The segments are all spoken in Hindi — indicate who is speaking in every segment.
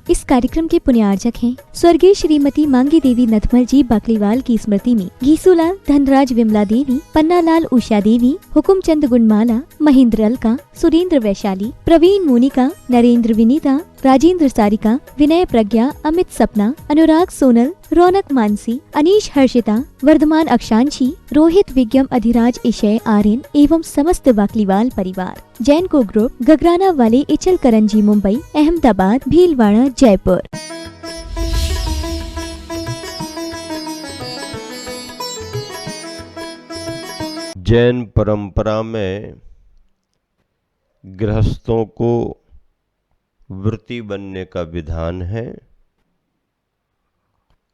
Speaker 1: इस कार्यक्रम के पुण्यार्जक हैं स्वर्गीय श्रीमती मांगी देवी नथमल जी बाकलीवाल की स्मृति में घीसूलाल, धनराज विमला देवी, पन्नालाल उषा देवी, हुकुमचंद गुणमाला, महेंद्र अलका, सुरेंद्र वैशाली, प्रवीण मोनिका, नरेंद्र विनीता, राजेंद्र सारिका, विनय प्रज्ञा, अमित सपना, अनुराग सोनल, रौनक मानसी, अनीश हर्षिता, वर्धमान अक्षांशी, रोहित विज्ञम, अधिराज इशय आर्यन एवं समस्त बाकलीवाल परिवार, जैन को ग्रुप, गगराना वाले, इचल करंजी मुंबई, अहमदाबाद, भीलवाड़ा, जयपुर।
Speaker 2: जैन परंपरा में गृहस्थों को व्रती बनने का विधान है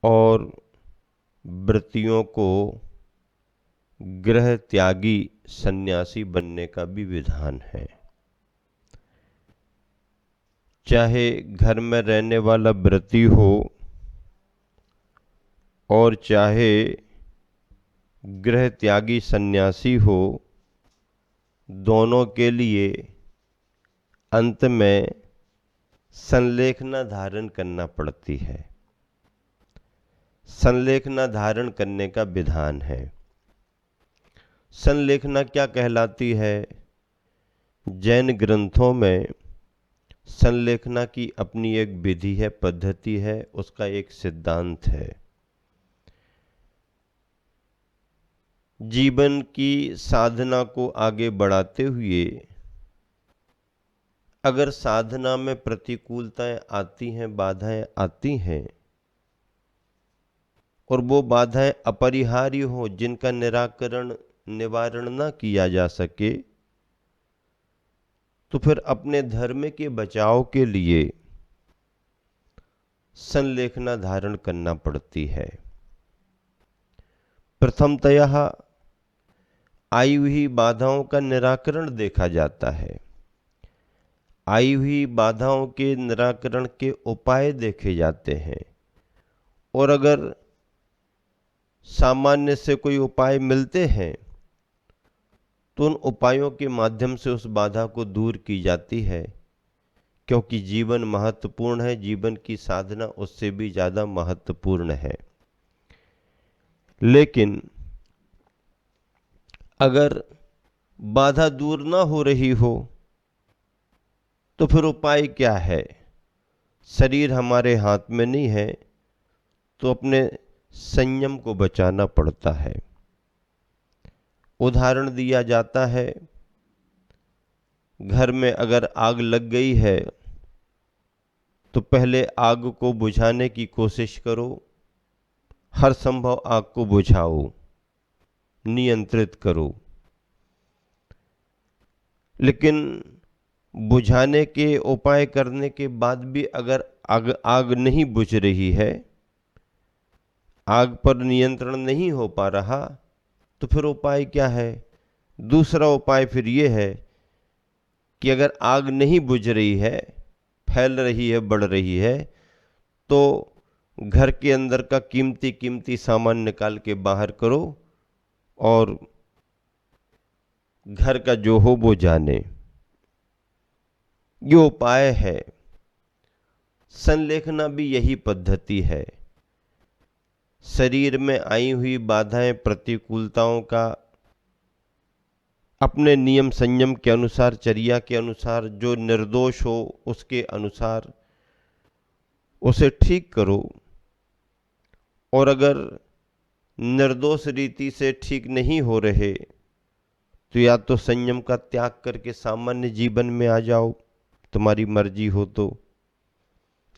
Speaker 2: और व्रतियों को गृह त्यागी सन्यासी बनने का भी विधान है। चाहे घर में रहने वाला व्रती हो और चाहे गृह त्यागी सन्यासी हो, दोनों के लिए अंत में संलेखना धारण करना पड़ती है। संलेखना धारण करने का विधान है। संलेखना क्या कहलाती है? जैन ग्रंथों में संलेखना की अपनी एक विधि है, पद्धति है, उसका एक सिद्धांत है। जीवन की साधना को आगे बढ़ाते हुए अगर साधना में प्रतिकूलताएं आती हैं, बाधाएं आती हैं और वो बाधाएं अपरिहार्य हो, जिनका निवारण ना किया जा सके, तो फिर अपने धर्म के बचाव के लिए संलेखना धारण करना पड़ती है। प्रथमतः आई हुई बाधाओं का निराकरण देखा जाता है। आई हुई बाधाओं के निराकरण के उपाय देखे जाते हैं और अगर सामान्य से कोई उपाय मिलते हैं तो उन उपायों के माध्यम से उस बाधा को दूर की जाती है, क्योंकि जीवन महत्वपूर्ण है, जीवन की साधना उससे भी ज़्यादा महत्वपूर्ण है। लेकिन अगर बाधा दूर ना हो रही हो तो फिर उपाय क्या है? शरीर हमारे हाथ में नहीं है, तो अपने संयम को बचाना पड़ता है। उदाहरण दिया जाता है, घर में अगर आग लग गई है तो पहले आग को बुझाने की कोशिश करो, हर संभव आग को बुझाओ, नियंत्रित करो। लेकिन बुझाने के उपाय करने के बाद भी अगर आग नहीं बुझ रही है, आग पर नियंत्रण नहीं हो पा रहा, तो फिर उपाय क्या है? दूसरा उपाय फिर ये है कि अगर आग नहीं बुझ रही है, फैल रही है, बढ़ रही है, तो घर के अंदर का कीमती सामान निकाल के बाहर करो और घर का जो हो वो जाने। ये उपाय है। संलेखना भी यही पद्धति है। शरीर में आई हुई बाधाएं, प्रतिकूलताओं का अपने नियम संयम के अनुसार, चर्या के अनुसार, जो निर्दोष हो उसके अनुसार उसे ठीक करो। और अगर निर्दोष रीति से ठीक नहीं हो रहे तो या तो संयम का त्याग करके सामान्य जीवन में आ जाओ, तुम्हारी मर्जी हो तो।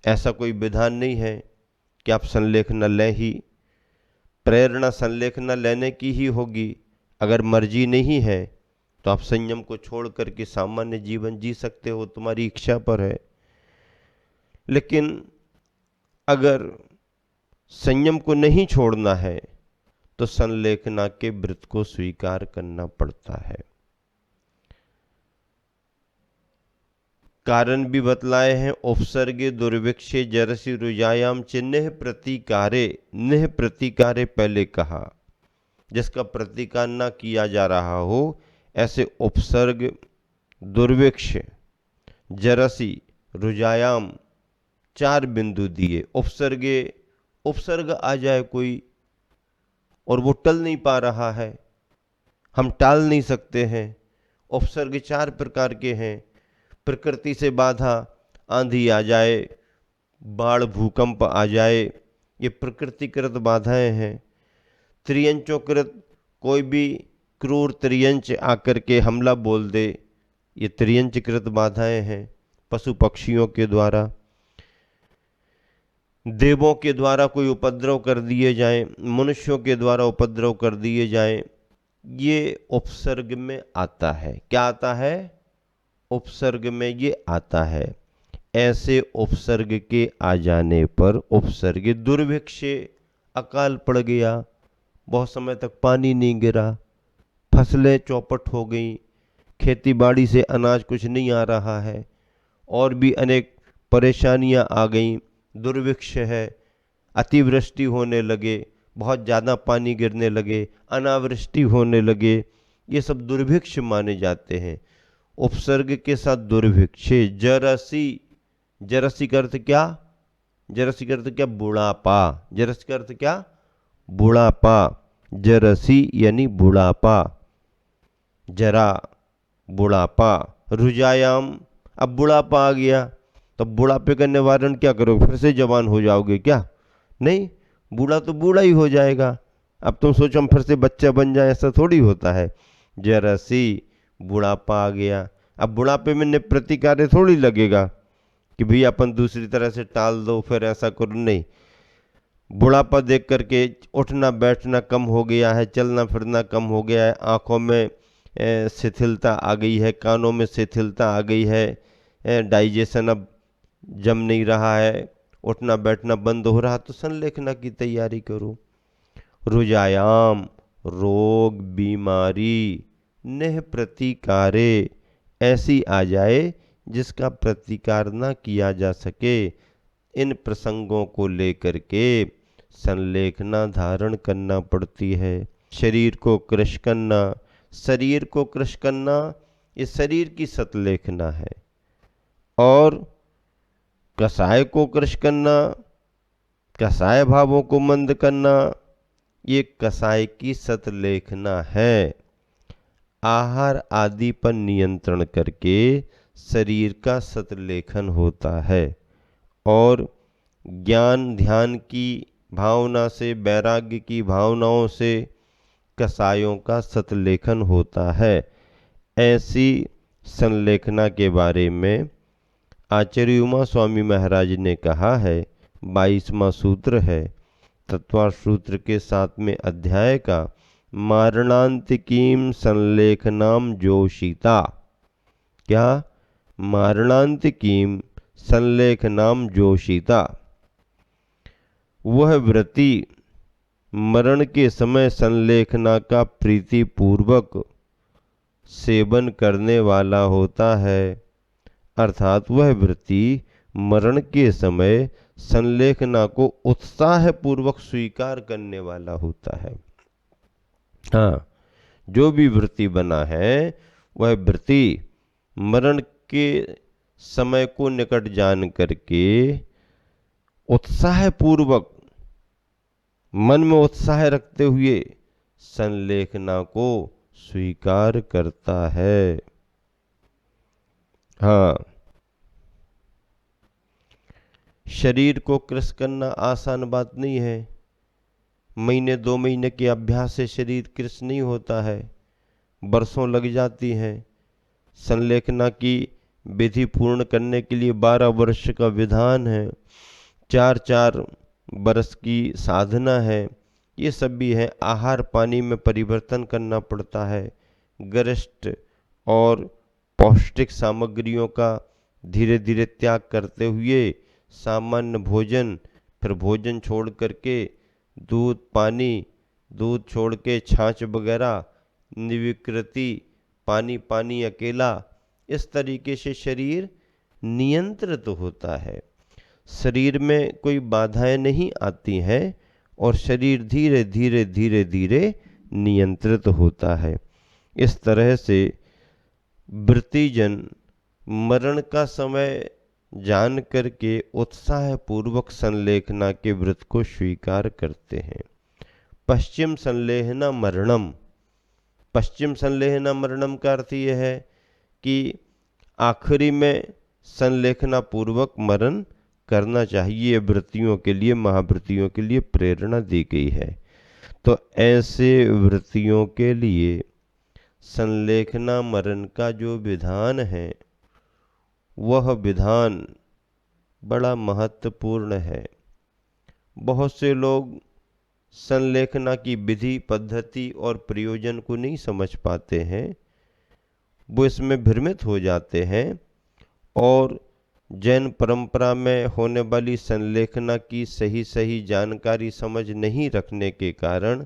Speaker 2: ऐसा कोई विधान नहीं है कि आप संलेखना लें ही। प्रेरणा संलेखना लेने की ही होगी। अगर मर्जी नहीं है तो आप संयम को छोड़ करके सामान्य जीवन जी सकते हो, तुम्हारी इच्छा पर है। लेकिन अगर संयम को नहीं छोड़ना है तो संलेखना के व्रत को स्वीकार करना पड़ता है। कारण भी बतलाए हैं। उपसर्गे दुर्भिक्षे जरसी रुजायाम चिन्ह प्रतिकारे, निह प्रतिकारे पहले कहा। जिसका प्रतिकार ना किया जा रहा हो, ऐसे उपसर्ग, दुर्भिक्ष, जरसी, रुजायाम, 4 बिंदु दिए, उपसर्ग आ जाए कोई और वो टल नहीं पा रहा है, हम टाल नहीं सकते हैं। उपसर्ग 4 प्रकार के हैं। प्रकृति से बाधा, आंधी आ जाए, बाढ़ भूकंप आ जाए, ये प्रकृतिकृत बाधाएं हैं। त्रियंचोकृत, कोई भी क्रूर त्रियंच आकर के हमला बोल दे, ये त्रियंचकृत बाधाएं हैं। पशु पक्षियों के द्वारा, देवों के द्वारा कोई उपद्रव कर दिए जाएं, मनुष्यों के द्वारा उपद्रव कर दिए जाएं, ये उपसर्ग में आता है। क्या आता है? उपसर्ग में ये आता है। ऐसे उपसर्ग के आ जाने पर उपसर्ग, दुर्भिक्षे, अकाल पड़ गया, बहुत समय तक पानी नहीं गिरा, फसलें चौपट हो गई, खेती बाड़ी से अनाज कुछ नहीं आ रहा है, और भी अनेक परेशानियां आ गईं, दुर्भिक्ष है, अतिवृष्टि होने लगे, बहुत ज़्यादा पानी गिरने लगे, अनावृष्टि होने लगे, ये सब दुर्भिक्ष माने जाते हैं। उपसर्ग के साथ दुर्भिक्षे, जरसी, जरसी का अर्थ क्या? जरसी का अर्थ क्या? बुढ़ापा। जरसी का अर्थ क्या? बुढ़ापा। जरसी यानी बुढ़ापा, जरा, बुढ़ापा। रुजायाम, अब बुढ़ापा आ गया, तो बुढ़ापे का निवारण क्या करोगे? फिर से जवान हो जाओगे क्या? नहीं, बूढ़ा तो बूढ़ा ही हो जाएगा। अब तुम सोचो हम फिर से बच्चा बन जाए, ऐसा थोड़ी होता है। जरासी, बुढ़ापा आ गया। अब बुढ़ापे में प्रतिकार्य थोड़ी लगेगा कि भैया अपन दूसरी तरह से टाल दो, फिर ऐसा करो, नहीं। बुढ़ापा देख करके उठना बैठना कम हो गया है, चलना फिरना कम हो गया है, आँखों में शिथिलता आ गई है, कानों में शिथिलता आ गई है, डाइजेशन अब जम नहीं रहा है, उठना बैठना बंद हो रहा, तो संलेखना की तैयारी करो। रुजायाम, रोग, बीमारी, नेह प्रतिकारे, ऐसी आ जाए जिसका प्रतिकार ना किया जा सके। इन प्रसंगों को लेकर के संलेखना धारण करना पड़ती है। शरीर को कृश करना, शरीर को कृश करना, ये शरीर की सतलेखना है। और कसाय को कृश करना, कसाय भावों को मंद करना, ये कसाय की सतलेखना है। आहार आदि पर नियंत्रण करके शरीर का सतलेखन होता है। और ज्ञान ध्यान की भावना से, वैराग्य की भावनाओं से कसायों का सतलेखन होता है। ऐसी संलेखना के बारे में आचार्य उमा स्वामी महाराज ने कहा है, 22वां सूत्र है तत्वार्थ सूत्र के 7वें अध्याय का, मारणांतिकीम संलेखनाम जोशिता। क्या? मारणांतिकीम संलेखनाम जोशिता, वह व्रती मरण के समय संलेखना का प्रीति पूर्वक सेवन करने वाला होता है। अर्थात वह व्रती मरण के समय संलेखना को उत्साह पूर्वक स्वीकार करने वाला होता है। हाँ, जो भी व्रती बना है वह व्रती मरण के समय को निकट जान करके उत्साह पूर्वक, मन में उत्साह रखते हुए संलेखना को स्वीकार करता है। हाँ, शरीर को कृश करना आसान बात नहीं है। महीने 2 महीने के अभ्यास से शरीर कृश नहीं होता है, बरसों लग जाती हैं। संलेखना की विधि पूर्ण करने के लिए 12 वर्ष का विधान है, 4-4 बरस की साधना है। ये सब भी है। आहार पानी में परिवर्तन करना पड़ता है। गरिष्ठ और पौष्टिक सामग्रियों का धीरे धीरे त्याग करते हुए सामान्य भोजन, फिर भोजन छोड़ करके दूध पानी, दूध छोड़ के छाछ वगैरह, निविकृति, पानी पानी अकेला, इस तरीके से शरीर नियंत्रित होता है। शरीर में कोई बाधाएं नहीं आती हैं और शरीर धीरे धीरे धीरे धीरे नियंत्रित होता है। इस तरह से व्रतीजन मरण का समय जान करके उत्साह पूर्वक संलेखना के व्रत को स्वीकार करते हैं। पश्चिम संलेहना मरणम, पश्चिम संलेहना मरणम का अर्थ यह है कि आखिरी में संलेखना पूर्वक मरण करना चाहिए। व्रतियों के लिए, महाव्रतियों के लिए प्रेरणा दी गई है। तो ऐसे व्रतियों के लिए संलेखना मरण का जो विधान है वह विधान बड़ा महत्वपूर्ण है। बहुत से लोग संलेखना की विधि, पद्धति और प्रयोजन को नहीं समझ पाते हैं, वो इसमें भ्रमित हो जाते हैं और जैन परंपरा में होने वाली संलेखना की सही सही जानकारी समझ नहीं रखने के कारण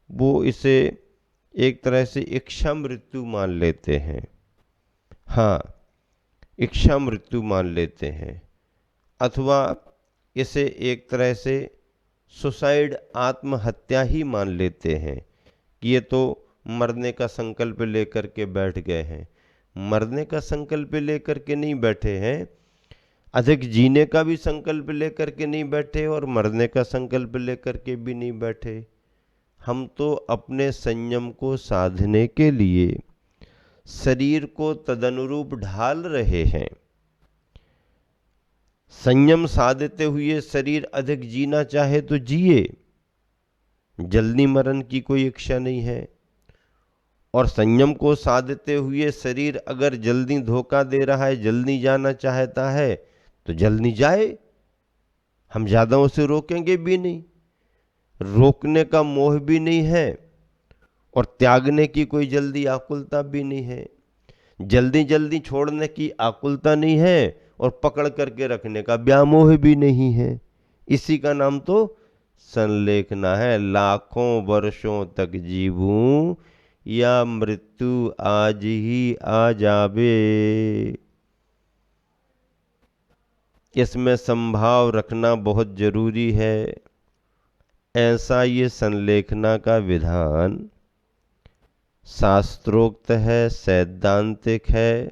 Speaker 2: वो इसे एक तरह से इच्छा मृत्यु मान लेते हैं। हाँ, इच्छा मृत्यु मान लेते हैं, अथवा इसे एक तरह से सुसाइड, आत्महत्या ही मान लेते हैं कि ये तो मरने का संकल्प लेकर के बैठ गए हैं। मरने का संकल्प लेकर के नहीं बैठे हैं, अधिक जीने का भी संकल्प लेकर के नहीं बैठे और मरने का संकल्प लेकर के भी नहीं बैठे। हम तो अपने संयम को साधने के लिए शरीर को तदनुरूप ढाल रहे हैं। संयम साधते हुए शरीर अधिक जीना चाहे तो जिए, जल्दी मरण की कोई इच्छा नहीं है। और संयम को साधते हुए शरीर अगर जल्दी धोखा दे रहा है, जल्दी जाना चाहता है तो जल्दी जाए, हम ज्यादा उसे रोकेंगे भी नहीं। रोकने का मोह भी नहीं है और त्यागने की कोई जल्दी आकुलता भी नहीं है। जल्दी जल्दी छोड़ने की आकुलता नहीं है और पकड़ करके रखने का व्यामोह भी नहीं है। इसी का नाम तो संलेखना है। लाखों वर्षों तक जीवूं या मृत्यु आज ही आ जावे, इसमें संभाव रखना बहुत जरूरी है। ऐसा ये संलेखना का विधान शास्त्रोक्त है, सैद्धांतिक है,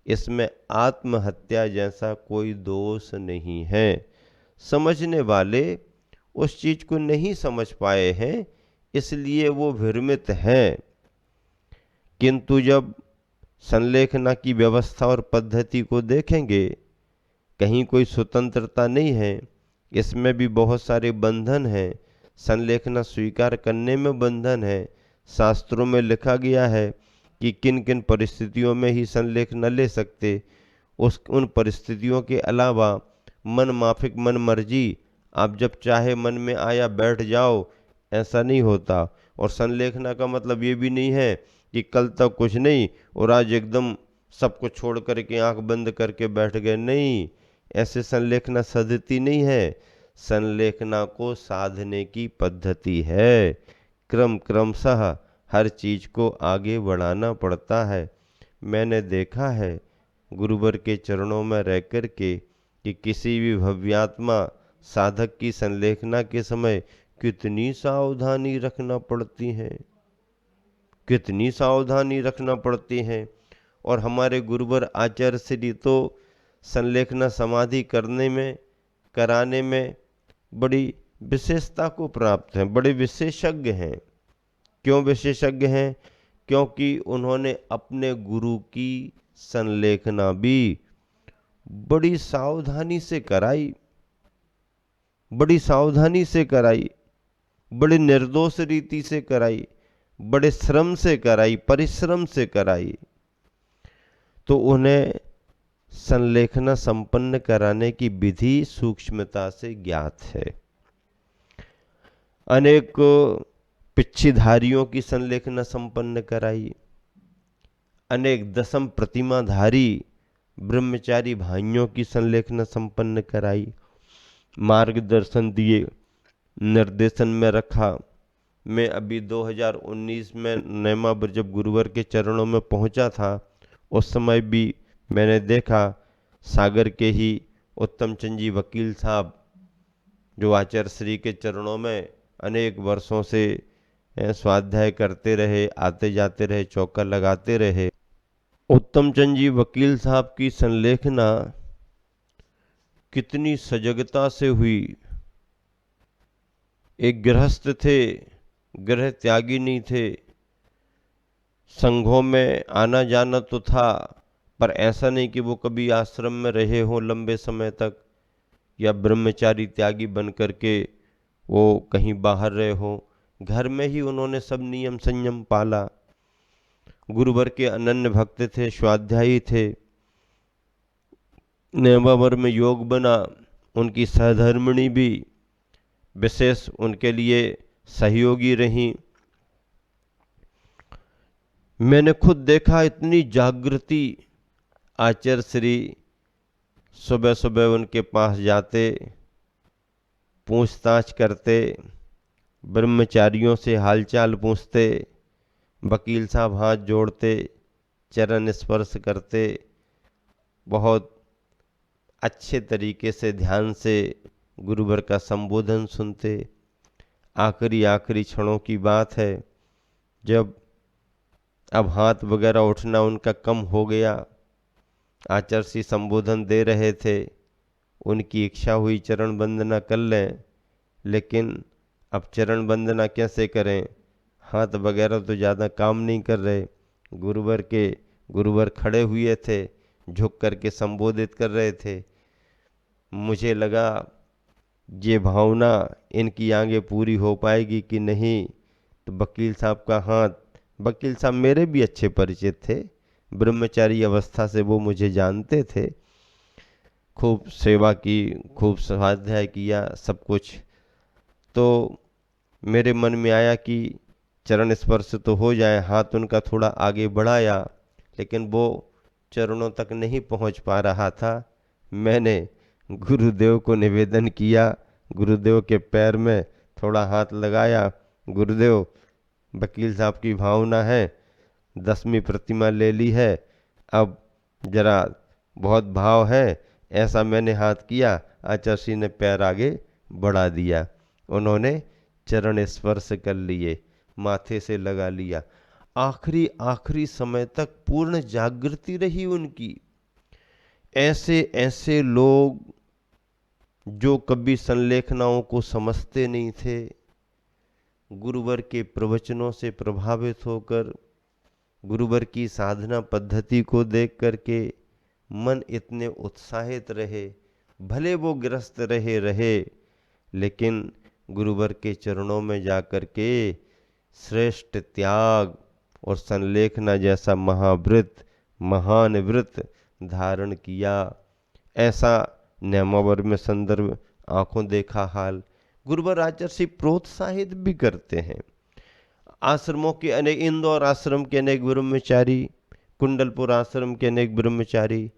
Speaker 2: इसमें आत्महत्या जैसा कोई दोष नहीं है। समझने वाले उस चीज को नहीं समझ पाए हैं, इसलिए वो भ्रमित हैं। किंतु जब संलेखना की व्यवस्था और पद्धति को देखेंगे, कहीं कोई स्वतंत्रता नहीं है, इसमें भी बहुत सारे बंधन हैं। संलेखना स्वीकार करने में बंधन है। शास्त्रों में लिखा गया है कि किन किन परिस्थितियों में ही संलेखना ले सकते, उन परिस्थितियों के अलावा मन माफिक, मन मर्जी, आप जब चाहे मन में आया बैठ जाओ, ऐसा नहीं होता। और संलेखना का मतलब ये भी नहीं है कि कल तक कुछ नहीं और आज एकदम सब कुछ छोड़ करके आंख बंद करके बैठ गए, नहीं, ऐसे संलेखना सधती नहीं है। संलेखना को साधने की पद्धति है। क्रमशः हर चीज को आगे बढ़ाना पड़ता है। मैंने देखा है गुरुवर के चरणों में रह कर के कि किसी भी भव्यात्मा साधक की संलेखना के समय कितनी सावधानी रखना पड़ती है, कितनी सावधानी रखना पड़ती है। और हमारे गुरुवर आचार्य श्री तो संलेखना समाधि कराने में बड़ी विशेषता को प्राप्त हैं, बड़े विशेषज्ञ हैं। क्यों विशेषज्ञ हैं? क्योंकि उन्होंने अपने गुरु की संलेखना भी बड़ी सावधानी से कराई, बड़ी सावधानी से कराई, बड़ी निर्दोष रीति से कराई, बड़े श्रम से कराई, परिश्रम से कराई। तो उन्हें संलेखना संपन्न कराने की विधि सूक्ष्मता से ज्ञात है। अनेक पिच्छीधारियों की संलेखना संपन्न कराई, अनेक दशम प्रतिमाधारी ब्रह्मचारी भाइयों की संलेखना संपन्न कराई, मार्गदर्शन दिए, निर्देशन में रखा। मैं अभी 2019 में नैमापुर जब गुरुवर के चरणों में पहुंचा था, उस समय भी मैंने देखा सागर के ही उत्तम चंद जी वकील साहब, जो आचार्य श्री के चरणों में अनेक वर्षों से स्वाध्याय करते रहे, आते जाते रहे, चौका लगाते रहे। उत्तम चंद जी वकील साहब की संलेखना कितनी सजगता से हुई। एक गृहस्थ थे, गृह त्यागी नहीं थे, संघों में आना जाना तो था, पर ऐसा नहीं कि वो कभी आश्रम में रहे हो लंबे समय तक, या ब्रह्मचारी त्यागी बन करके वो कहीं बाहर रहे हो। घर में ही उन्होंने सब नियम संयम पाला। गुरुवर के अनन्य भक्त थे, स्वाध्यायी थे, नेमावर में योग बना। उनकी सहधर्मिणी भी विशेष उनके लिए सहयोगी रही। मैंने खुद देखा इतनी जागृति। आचार्य श्री सुबह सुबह उनके पास जाते, पूछताछ करते, ब्रह्मचारियों से हालचाल पूछते, वकील साहब हाथ जोड़ते, चरण स्पर्श करते, बहुत अच्छे तरीके से ध्यान से गुरुवर का संबोधन सुनते। आखिरी क्षणों की बात है, जब अब हाथ वगैरह उठना उनका कम हो गया, आचार्य श्री संबोधन दे रहे थे, उनकी इच्छा हुई चरण वंदना कर लें, लेकिन अब चरण वंदना कैसे करें, हाथ वगैरह तो ज़्यादा काम नहीं कर रहे। गुरुवर खड़े हुए थे, झुक करके संबोधित कर रहे थे। मुझे लगा ये भावना इनकी आगे पूरी हो पाएगी कि नहीं, तो वकील साहब का हाथ, वकील साहब मेरे भी अच्छे परिचित थे, ब्रह्मचारी अवस्था से वो मुझे जानते थे, खूब सेवा की, खूब स्वाध्याय किया, सब कुछ। तो मेरे मन में आया कि चरण स्पर्श तो हो जाए। हाथ उनका थोड़ा आगे बढ़ाया, लेकिन वो चरणों तक नहीं पहुंच पा रहा था। मैंने गुरुदेव को निवेदन किया, गुरुदेव के पैर में थोड़ा हाथ लगाया। गुरुदेव, वकील साहब की भावना है, 10वीं प्रतिमा ले ली है, अब जरा बहुत भाव है, ऐसा मैंने हाथ किया। आचार्य श्री ने पैर आगे बढ़ा दिया, उन्होंने चरण स्पर्श कर लिए, माथे से लगा लिया। आखिरी समय तक पूर्ण जागृति रही उनकी। ऐसे ऐसे लोग जो कभी संलेखनाओं को समझते नहीं थे, गुरुवर के प्रवचनों से प्रभावित होकर, गुरुवर की साधना पद्धति को देख करके मन इतने उत्साहित रहे। भले वो ग्रस्त रहे, लेकिन गुरुवर के चरणों में जाकर के श्रेष्ठ त्याग और संलेखना जैसा महान व्रत धारण किया। ऐसा नेमावर में संदर्भ, आंखों देखा हाल। गुरुवर आचार्य से प्रोत्साहित भी करते हैं। आश्रमों के अनेक, इंदौर आश्रम के अनेक ब्रह्मचारी, कुंडलपुर आश्रम के अनेक ब्रह्मचारी,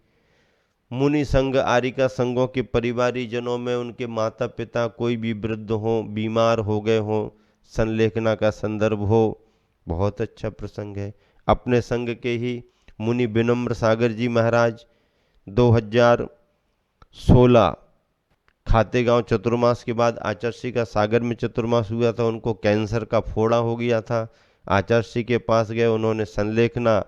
Speaker 2: मुनि संघ, आरिका संघों के परिवारी जनों में उनके माता पिता कोई भी वृद्ध हो, बीमार हो गए हो, संलेखना का संदर्भ हो, बहुत अच्छा प्रसंग है। अपने संघ के ही मुनि विनम्र सागर जी महाराज 2016 खातेगांव चतुर्मास के बाद आचार्य श्री का सागर में चतुर्मास हुआ था, उनको कैंसर का फोड़ा हो गया था। आचार्य श्री के पास गए, उन्होंने संलेखना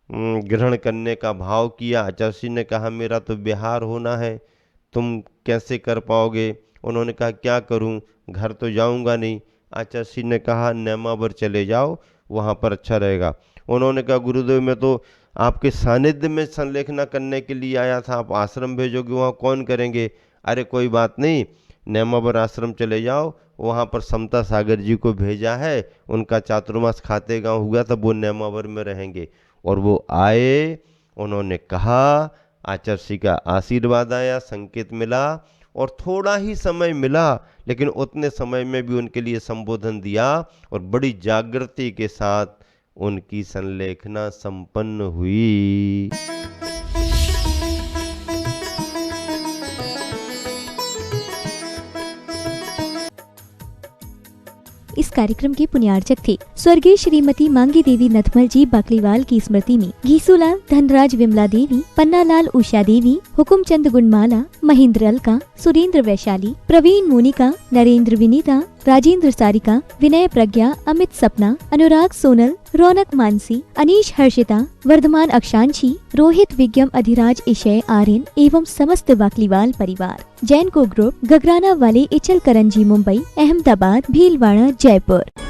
Speaker 2: ग्रहण करने का भाव किया। आचार्य श्री ने कहा मेरा तो बिहार होना है, तुम कैसे कर पाओगे? उन्होंने कहा क्या करूं, घर तो जाऊंगा नहीं। आचार्य श्री ने कहा नेमावर चले जाओ, वहाँ पर अच्छा रहेगा। उन्होंने कहा गुरुदेव मैं तो आपके सानिध्य में संलेखना करने के लिए आया था, आप आश्रम भेजोगे वहाँ कौन करेंगे? अरे कोई बात नहीं, नेमावर आश्रम चले जाओ, वहाँ पर समता सागर जी को भेजा है, उनका चातुर्मास खातेगांव हुआ था, वो नेमावर में रहेंगे। और वो आए, उन्होंने कहा, आचार्य श्री का आशीर्वाद आया, संकेत मिला, और थोड़ा ही समय मिला, लेकिन उतने समय में भी उनके लिए संबोधन दिया और बड़ी जागृति के साथ उनकी संलेखना संपन्न हुई।
Speaker 1: इस कार्यक्रम के पुण्यार्चक थे स्वर्गीय श्रीमती मांगी देवी नथमल जी बाकलीवाल की स्मृति में घीसूलाल, धनराज विमला देवी, पन्नालाल उषा देवी, हुकुमचंद गुणमाला, महेंद्र अलका, सुरेंद्र वैशाली, प्रवीण मोनिका, नरेंद्र विनीता, राजेंद्र सारिका, विनय प्रज्ञा, अमित सपना, अनुराग सोनल, रौनक मानसी, अनीश हर्षिता, वर्धमान अक्षांशी, रोहित विज्ञम, अधिराज इशय, आर्यन एवं समस्त बाकलीवाल परिवार। जैन को ग्रुप, गगराना वाले, इचल करंजी, मुंबई, अहमदाबाद, भीलवाड़ा, जयपुर।